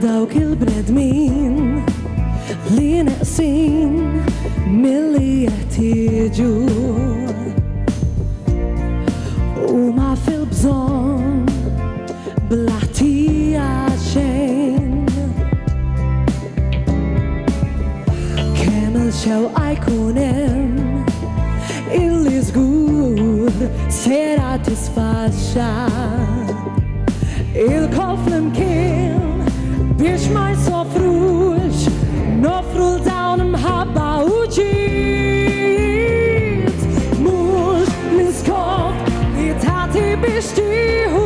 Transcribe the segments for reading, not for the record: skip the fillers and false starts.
dawk il-bnedmin li neqsin milli jeħtieġu huma fil-bżonn bla ħtija xejn. Kemm il-xewqa jkun hemm illi żgur sera tisfaxxa il-kol flimkien biex ma jsofrux nofru l-dawn imħabba u ġid mhux l-iskop li tagħti biex tieħu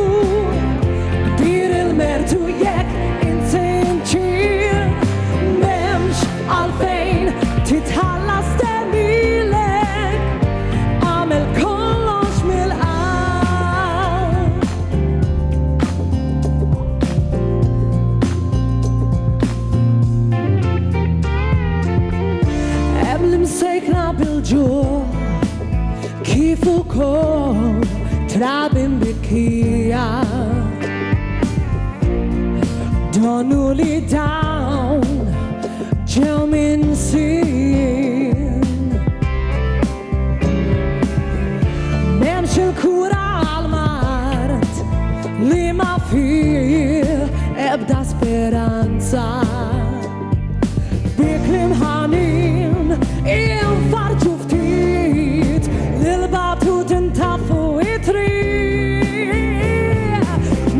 kbir il-mertu jekk inti mċir m'hemmx għalfejn titħallas temilek għamel kollox mill-qalb. Hemm l-imsejkna bil-ġuħ kif ukoll trabin bikkija donnu li dawn ġew minn sin. M'hemmx il-kura għal-mart li ma fih ebda speranza bi kliem ħanin infarġu ftit lil-batut intafu it-triq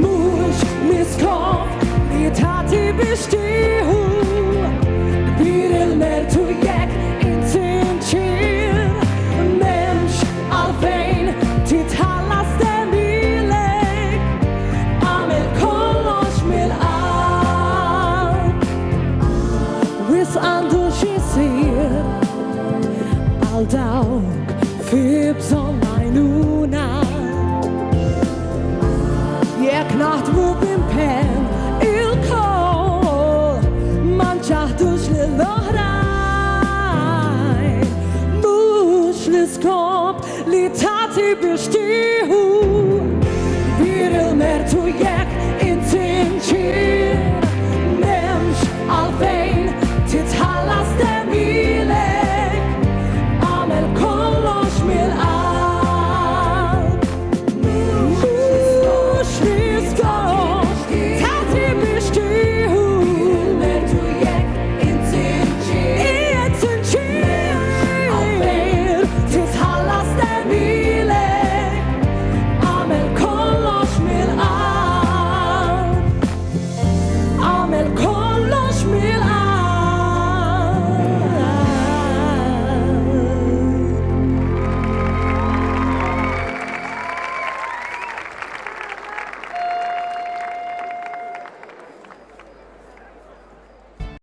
mhux l-iskop li tagħti biex tieħu kbir il-mertu jekk inti mċir m'hemmx għalfejn titħallas temilek għamel kollox mill-qalb. Wis għandu x'isir għal dawk fi bżonn għajnuna jekk naħdmu b'impenn il-kol ma nċaħdux lill-oħrajn mhux l-iskop li tagħti biex tieħu kbir il-mertu jekk inti mċir m'hemmx għalfejn titħallas temilek